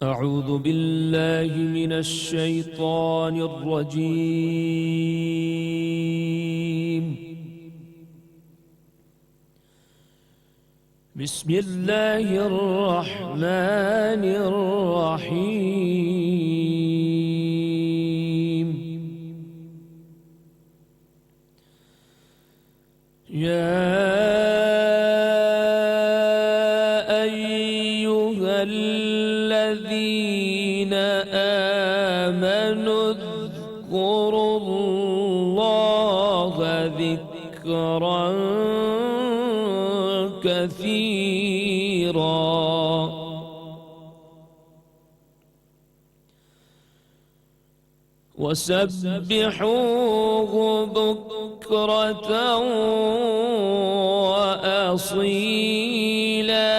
أعوذ بالله من الشيطان الرجيم. بسم الله الرحمن الرحيم. يا أيها الذين آمنوا اذكروا الله ذكرا كثيرا وسبحوه بكرة وأصيلا.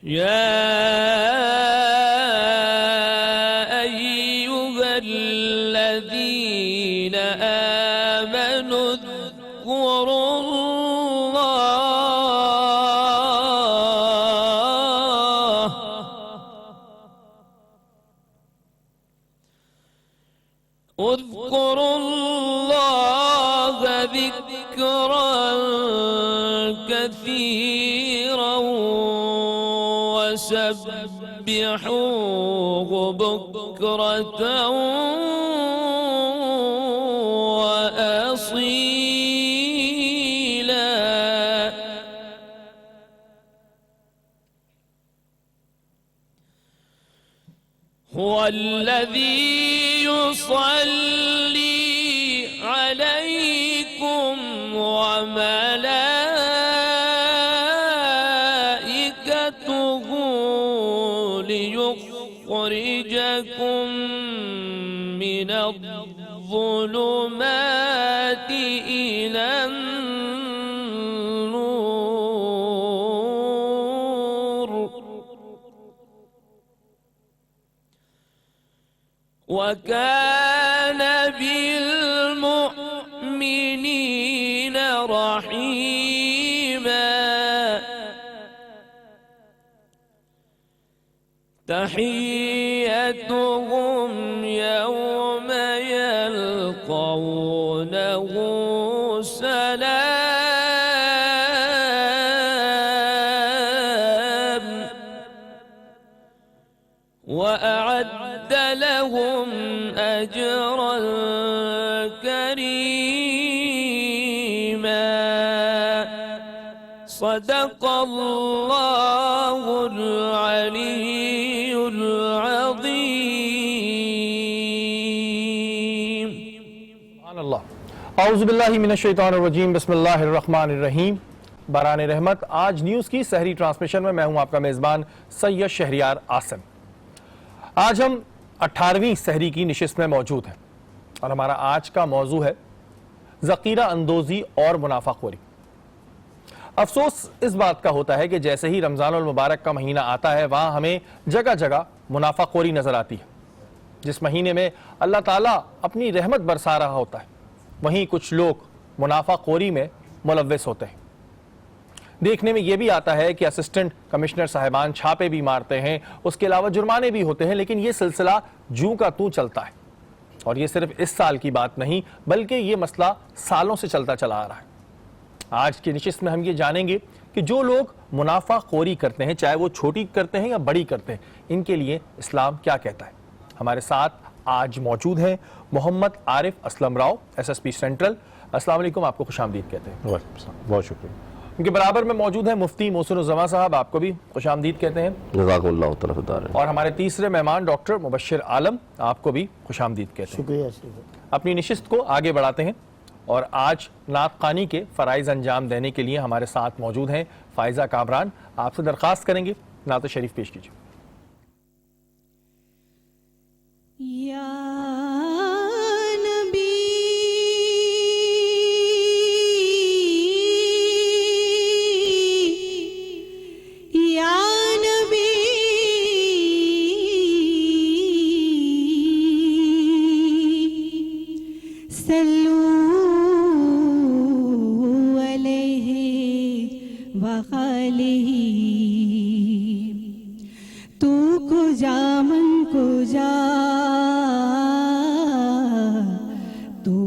يا أيها الذين آمنوا اذكروا الله ذكرا كثيرا وسبحوه بكرة وأصيلا. هو الذي يصلي عليكم وملائكته ليخرجكم من الظلمات إلى النور وكان بالمؤمنين رحيما. تحيتهم يوم يلقونه سلام وأعد لهم أجرا كريما. صدق الله العلي العظيم. سبحان اللہ. اعوذ باللہ من الشیطان الرجیم. بسم اللہ الرحمن الرحیم. باران رحمت آج نیوز کی سحری ٹرانسمیشن میں ہوں آپ کا میزبان سید شہریار آسم. آج ہم 18ویں سحری کی نشست میں موجود ہیں اور ہمارا آج کا موضوع ہے ذخیرہ اندوزی اور منافع خوری. افسوس اس بات کا ہوتا ہے کہ جیسے ہی رمضان المبارک کا مہینہ آتا ہے وہاں ہمیں جگہ جگہ منافع خوری نظر آتی ہے. جس مہینے میں اللہ تعالیٰ اپنی رحمت برسا رہا ہوتا ہے وہیں کچھ لوگ منافع خوری میں ملوث ہوتے ہیں. دیکھنے میں یہ بھی آتا ہے کہ اسسٹنٹ کمشنر صاحبان چھاپے بھی مارتے ہیں, اس کے علاوہ جرمانے بھی ہوتے ہیں, لیکن یہ سلسلہ جوں کا توں چلتا ہے. اور یہ صرف اس سال کی بات نہیں بلکہ یہ مسئلہ سالوں سے چلتا چلا آ رہا ہے. آج کی نشست میں ہم یہ جانیں گے کہ جو لوگ منافع خوری کرتے ہیں چاہے وہ چھوٹی کرتے ہیں یا بڑی کرتے ہیں ان کے لیے اسلام کیا کہتا ہے. ہمارے ساتھ آج موجود ہیں محمد عارف اسلم راؤ, SSP سینٹرل. السلام علیکم, آپ کو خوش آمدید کہتے ہیں. بہت شکریہ. ان کے برابر میں موجود ہیں مفتی محسن الزماں صاحب, آپ کو بھی خوش آمدید کہتے ہیں. جزاکم اللہ تعالیٰ. اور ہمارے تیسرے مہمان ڈاکٹر مبشر عالم, آپ کو بھی خوش آمدید کہتے ہیں. شکریہ. اپنی نشست کو آگے بڑھاتے ہیں اور آج نعت خوانی کے فرائض انجام دینے کے لیے ہمارے ساتھ موجود ہیں فائزہ کامران. آپ سے درخواست کریں گے نعت شریف پیش کیجیے.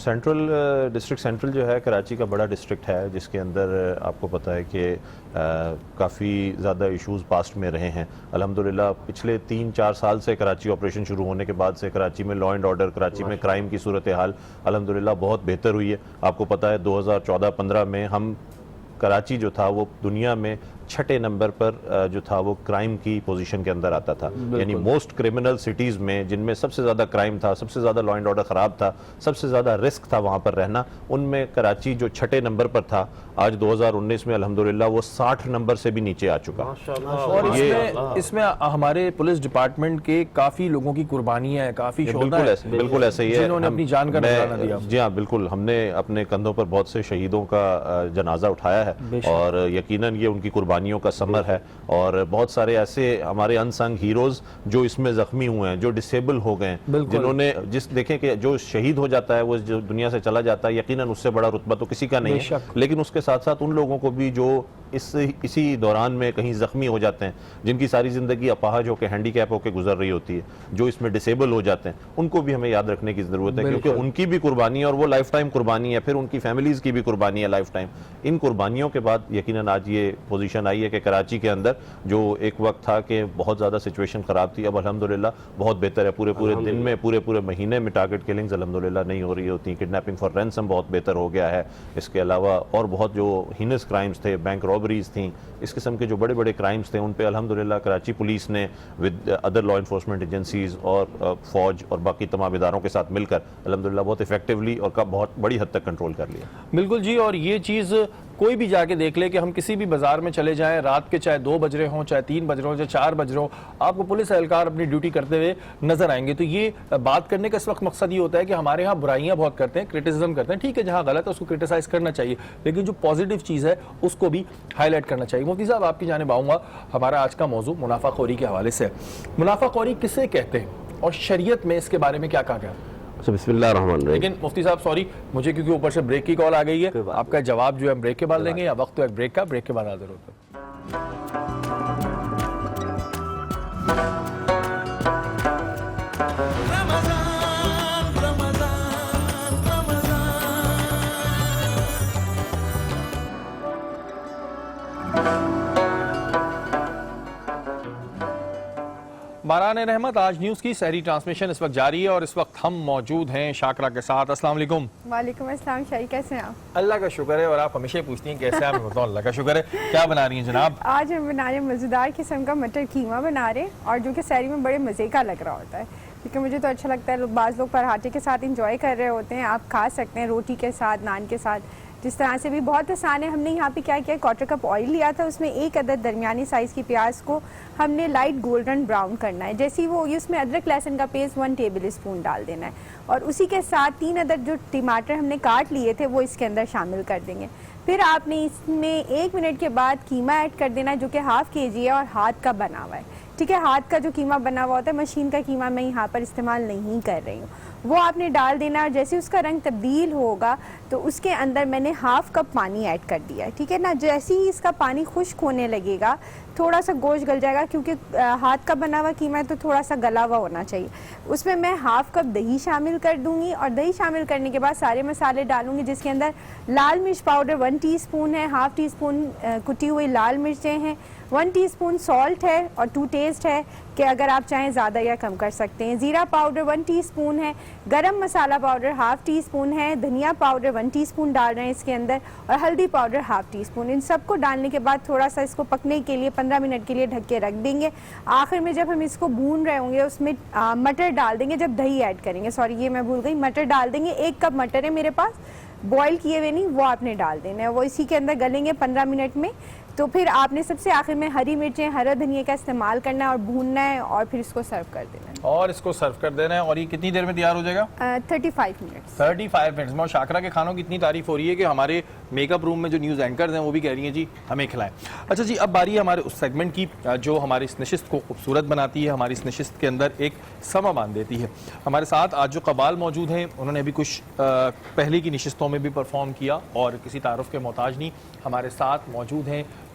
سینٹرل ڈسٹرکٹ سینٹرل جو ہے کراچی کا بڑا ڈسٹرکٹ ہے، جس کے اندر آپ کو پتہ ہے کہ کافی زیادہ ایشوز پاسٹ میں رہے ہیں. الحمدللہ پچھلے 3-4 سال سے کراچی آپریشن شروع ہونے کے بعد سے کراچی میں لا اینڈ آرڈر، کراچی میں کرائم کی صورتحال الحمدللہ بہت بہتر ہوئی ہے. آپ کو پتہ ہے 2014-15 میں ہم کراچی جو تھا وہ دنیا میں 6 نمبر پر جو تھا وہ کرائم کی پوزیشن کے اندر آتا تھا. یعنی موسٹ کرمنل سٹیز میں جن میں سب سے زیادہ کرائم تھا، سب سے زیادہ لا اینڈ آرڈر خراب تھا، سب سے زیادہ رسک تھا وہاں پر رہنا، ان میں کراچی جو 6 نمبر پر تھا آج 2019 میں الحمدللہ وہ 60 نمبر سے بھی نیچے آ چکا. اور اس میں ہمارے پولیس ڈپارٹمنٹ کے کافی لوگوں کی قربانیاں ہیں، کافی بالکل ایسے ہی ہے، جنہوں نے اپنی جان کا نذرانہ دیا. جی ہاں بالکل، ہم نے اپنے کندھوں پر بہت سے شہیدوں کا جنازہ اٹھایا ہے اور یقیناً یہ ان کی قربانیوں کا ثمر ہے. اور بہت سارے ایسے ہمارے انسنگ ہیروز جو اس میں زخمی ہوئے ہیں، جو ڈسیبل ہو گئے ہیں، جنہوں نے دیکھیں کہ جو شہید ہو جاتا ہے وہ جو دنیا سے چلا جاتا ہے یقیناً اس سے بڑا رتبہ تو کسی کا نہیں ہے، لیکن اس کے ساتھ ساتھ ان لوگوں کو بھی جو اسی دوران میں کہیں زخمی ہو جاتے ہیں، جن کی ساری زندگی اپاہج ہو کے ہینڈی کیپ ہو کے گزر رہی ہوتی ہے، جو اس میں ڈسیبل ہو جاتے ہیں، ان کو بھی ہمیں یاد رکھنے کی ضرورت ہے، کیونکہ ان کی بھی قربانی ہے اور وہ لائف ٹائم قربانی ہے، پھر ان کی فیملیز کی بھی قربانی ہے لائف ٹائم. ان قربانیوں کے بعد یقیناً آج یہ پوزیشن آئی ہے کہ کراچی کے اندر جو ایک وقت تھا کہ بہت زیادہ سچویشن خراب تھی، اب الحمدللہ بہت بہتر ہے. پورے دن میں پورے مہینے میں ٹارگٹ کلنگز الحمدللہ نہیں ہو رہی ہوتی. کڈنیپنگ فار رینسم بہت بہتر ہو گیا ہے. اس کے علاوہ اور بہت جو ہینس کرائمز تھے، بینک رابریز تھیں، اس قسم کے جو بڑے کرائمز تھے، ان پہ الحمدللہ کراچی پولیس نے with other law enforcement agencies اور فوج اور باقی تمام اداروں کے ساتھ مل کر الحمدللہ بہت ایفیکٹیولی اور بہت بڑی حد تک کنٹرول کر لیا. بالکل جی. اور یہ چیز کوئی بھی جا کے دیکھ لے کہ ہم کسی بھی بازار میں چلے جائیں، رات کے چاہے 2 بج رہے ہوں، چاہے 3 بج رہے ہوں، چاہے 4 بج رہے ہوں، آپ کو پولیس اہلکار اپنی ڈیوٹی کرتے ہوئے نظر آئیں گے. تو یہ بات کرنے کا اس وقت مقصد یہ ہوتا ہے کہ ہمارے ہاں برائیاں بہت کرتے ہیں، کرٹیسزم کرتے ہیں. ٹھیک ہے، جہاں غلط ہے اس کو کرٹیسائز کرنا چاہیے، لیکن جو پازیٹیو چیز ہے اس کو بھی ہائی لائٹ کرنا چاہیے. مفتی صاحب آپ کی جانب آؤں گا. ہمارا آج کا موضوع منافع خوری کے حوالے سے ہے. منافع خوری کسے کہتے ہیں اور شریعت میں اس کے بارے میں کیا کہا گیا؟ بسم اللہ الرحمن الرحیم. لیکن مفتی صاحب سوری، مجھے کیونکہ اوپر سے بریک کی کال آ گئی ہے، آپ کا جواب جو ہے ہم بریک کے بعد دیں گے، یا وقت تو ایک بریک کا، بریک کے بعد حاضر ہوتا ہے. باران رحمت آج نیوز کی سحری ٹرانسمیشن اس وقت جاری ہے اور اس وقت ہم موجود ہیں شاکرہ کے ساتھ. السلام علیکم. وعلیکم السلام. شاہی کیسے ہیں آپ؟ اللہ کا شکر ہے. اور آپ ہمیشہ پوچھتی ہیں کیسے ہیں؟ میں بتاؤں اللہ کا شکر ہے. کیا بنا رہی ہیں جناب؟ آج ہم بنا رہے ہیں مزیدار قسم کا مٹر قیمہ بنا رہے ہیں، اور جو کہ سحری میں بڑے مزے کا لگ رہا ہوتا ہے، کیونکہ مجھے تو اچھا لگتا ہے. بعض لوگ پراٹھے کے ساتھ انجوائے کر رہے ہوتے ہیں، آپ کھا سکتے ہیں روٹی کے ساتھ، نان کے ساتھ، جس طرح سے بھی بہت آسان ہے. ہم نے یہاں پہ کیا کیا، 1/4 کپ آئل لیا تھا، اس میں 1 عدد درمیانی سائز کی پیاز کو ہم نے لائٹ گولڈن براؤن کرنا ہے. جیسے وہ اس میں ادرک لہسن کا پیسٹ 1 ٹیبل اسپون ڈال دینا ہے، اور اسی کے ساتھ 3 عدد جو ٹماٹر ہم نے کاٹ لیے تھے وہ اس کے اندر شامل کر دیں گے. پھر آپ نے اس میں 1 منٹ کے بعد قیمہ ایڈ کر دینا ہے، جو کہ ½ kg ہے اور ہاتھ کا بنا ہوا ہے. ٹھیک ہے، ہاتھ کا جو قیمہ بنا ہوا ہوتا ہے، مشین کا قیمہ میں یہاں پر استعمال نہیں کر رہی ہوں، وہ آپ نے ڈال دینا. اور جیسے اس کا رنگ تبدیل ہوگا تو اس کے اندر میں نے ½ کپ پانی ایڈ کر دیا ہے. ٹھیک ہے نا. جیسے ہی اس کا پانی خشک ہونے لگے گا، تھوڑا سا گوشت گل جائے گا، کیونکہ ہاتھ کا بنا ہوا قیمہ ہے تو تھوڑا سا گلا ہوا ہونا چاہیے. اس میں میں ½ کپ دہی شامل کر دوں گی، اور دہی شامل کرنے کے بعد سارے مسالے ڈالوں گی، جس کے اندر لال مرچ پاؤڈر 1 ٹی اسپون ہے، ½ ٹی اسپون کٹی ہوئی لال مرچیں ہیں، 1 ٹی اسپون سالٹ ہے، اور 2 ٹیسٹ ہے کہ اگر آپ چاہیں زیادہ یا کم کر سکتے ہیں. زیرہ پاؤڈر 1 ٹی اسپون ہے، گرم مسالہ پاؤڈر ½ ٹی اسپون ہے، دھنیا پاؤڈر 1 ٹی اسپون ڈال رہے ہیں اس کے اندر، اور ہلدی پاؤڈر ½ ٹی اسپون. ان سب کو ڈالنے کے بعد تھوڑا سا اس کو پکنے کے لیے 15 منٹ کے لیے ڈھک کے رکھ دیں گے. آخر میں جب ہم اس کو بھون رہے ہوں گے اس میں مٹر ڈال دیں گے جب دہی ایڈ کریں گے. سوری یہ میں بھول گئی، مٹر ڈال دیں گے. 1 کپ مٹر ہے میرے پاس، بوائل کیے ہوئے نہیں، وہ آپ نے ڈال دینا ہے. وہ اسی کے اندر گلیں گے 15 منٹ میں. تو پھر آپ نے سب سے آخر میں ہری مرچیں، ہرا دھنیا کا استعمال کرنا ہے اور بھوننا ہے، اور پھر اس کو سرو کر دینا ہے. اور اس کو سرو کر دینا ہے. اور یہ کتنی دیر میں تیار ہو جائے گا؟ 35 منٹ. 35 منٹس میں. شاکرہ کے کھانوں کی اتنی تعریف ہو رہی ہے کہ ہمارے میک اپ روم میں جو نیوز اینکرز ہیں وہ بھی کہہ رہی ہیں جی ہمیں کھلائیں. اچھا جی، اب باری ہے ہمارے اس سیگمنٹ کی جو ہماری اس نشست کو خوبصورت بناتی ہے، ہماری اس نشست کے اندر ایک سما باندھ دیتی ہے. ہمارے ساتھ آج جو قبال موجود ہیں، انہوں نے ابھی کچھ پہلے کی نشستوں میں بھی پرفارم کیا اور کسی تعارف کے محتاج نہیں. ہمارے ساتھ موجود ہیں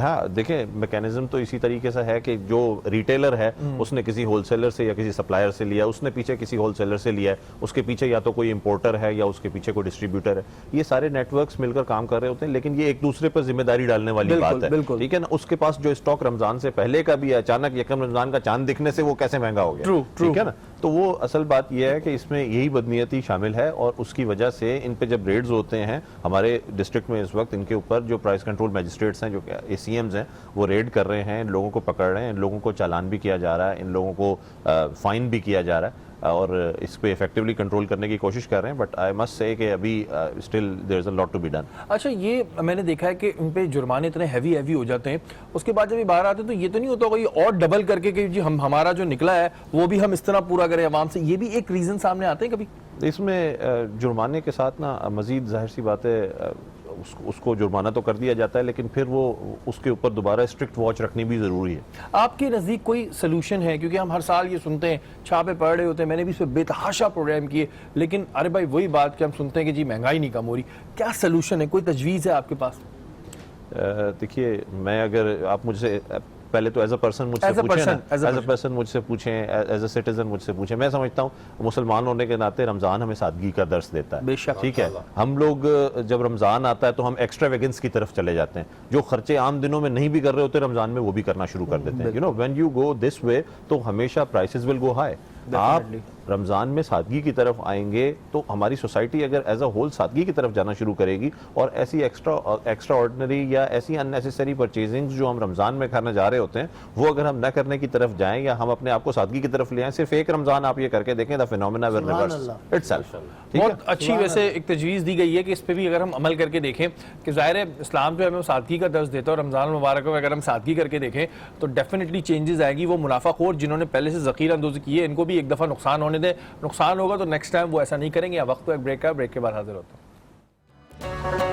ہاں دیکھیں میکینزم تو اسی طریقے سے ہے کہ جو ریٹیلر ہے اس نے کسی ہول سیلر سے یا کسی سپلائر سے لیا, اس نے پیچھے کسی ہول سیلر سے لیا ہے, اس کے پیچھے یا تو کوئی امپورٹر ہے یا اس کے پیچھے کوئی ڈسٹریبیوٹر ہے, یہ سارے نیٹ ورکس مل کر کام کر رہے ہوتے ہیں, لیکن یہ ایک دوسرے پر ذمہ داری ڈالنے والی بات ہے, ٹھیک ہے نا. اس کے پاس جو اسٹاک رمضان سے پہلے کا بھی ہے, اچانک یکم رمضان کا چاند دکھنے سے وہ کیسے مہنگا ہو گیا, ٹھیک ہے نا. تو وہ اصل بات یہ ہے کہ اس میں یہی بدنیتی شامل ہے, اور اس کی وجہ سے ان پہ جب ریڈز ہوتے ہیں ہمارے ڈسٹرکٹ میں اس وقت ان کے اوپر جو پرائس کنٹرول میجسٹریٹس ہیں, جو اے سی ایمز ہیں, وہ ریڈ کر رہے ہیں, ان لوگوں کو پکڑ رہے ہیں, ان لوگوں کو چالان بھی کیا جا رہا ہے, ان لوگوں کو فائن بھی کیا جا رہا ہے, اور اس پہ ایفیکٹولی کنٹرول کرنے کی کوشش کر رہے ہیں. بٹ آئی مسٹ سے کہ ابھی still there is a lot to be done. اچھا, یہ میں نے دیکھا ہے کہ ان پہ جرمانے اتنے ہیوی ہو جاتے ہیں, اس کے بعد جب یہ باہر آتے ہیں تو یہ تو نہیں ہوتا ہوگا یہ اور ڈبل کر کے کہ جی ہمارا جو نکلا ہے وہ بھی ہم اس طرح پورا کریں عوام سے, یہ بھی ایک ریزن سامنے آتے ہیں کبھی؟ اس میں جرمانے کے ساتھ نا مزید ظاہر سی بات ہے اس کو جرمانہ تو کر دیا جاتا ہے, لیکن پھر وہ اس کے اوپر دوبارہ اسٹرکٹ واچ رکھنی بھی ضروری ہے. آپ کے نزدیک کوئی سلوشن ہے؟ کیونکہ ہم ہر سال یہ سنتے ہیں, چھاپے پڑ رہے ہوتے ہیں, میں نے بھی اس پہ بے تحاشا پروگرام کیے, لیکن ارے بھائی وہی بات کہ ہم سنتے ہیں کہ جی مہنگائی نہیں کم ہو رہی. کیا سلوشن ہے, کوئی تجویز ہے آپ کے پاس؟ دیکھیے میں اگر آپ مجھ سے پہلے تو ایز اے پرسن مجھ سے پوچھیں, ایز اے سٹیزن مجھ سے پوچھیں, میں سمجھتا ہوں مسلمان ہونے کے ناطے رمضان ہمیں سادگی کا درس دیتا ہے, ٹھیک ہے. ہم لوگ جب رمضان آتا ہے تو ہم ایکسٹرا ویگنس کی طرف چلے جاتے ہیں, جو خرچے عام دنوں میں نہیں بھی کر رہے ہوتے رمضان میں وہ بھی کرنا شروع کر دیتے ہیں. You know when you go this way تو ہمیشہ پرائسز ول گو ہائی. آپ رمضان میں سادگی کی طرف آئیں گے تو ہماری سوسائٹی اگر ایز اے ہول سادگی کی طرف جانا شروع کرے گی, اور ایسی ایکسٹرا آرڈنری یا ایسی ان نیسیسری پرچیزنگز جو ہم رمضان میں کرنے جا رہے ہوتے ہیں وہ اگر ہم نہ کرنے کی طرف جائیں یا ہم اپنے آپ کو سادگی کی طرف لے آئیں, صرف ایک رمضان آپ یہ کر کے دیکھیں, the phenomena will reverse itself. بہت اچھی ویسے ایک تجویز دی گئی ہے کہ اس پہ بھی اگر ہم عمل کر کے دیکھیں کہ ظاہر ہے اسلام جو ہے ہمیں سادگی کا درس دیتا ہے, اور رمضان المبارک کو اگر ہم سادگی کر کے دیکھیں تو ڈیفینیٹلی چینجز آئے گی. وہ منافع خور جنہوں نے پہلے سے ذخیرہ اندوزی کی ہے ان کو بھی ایک دفعہ نقصان ہونے دیں, نقصان ہوگا تو نیکسٹ ٹائم وہ ایسا نہیں کریں گے. وقت تو ایک بریک کا, بریک کے بعد حاضر ہوتا ہوں.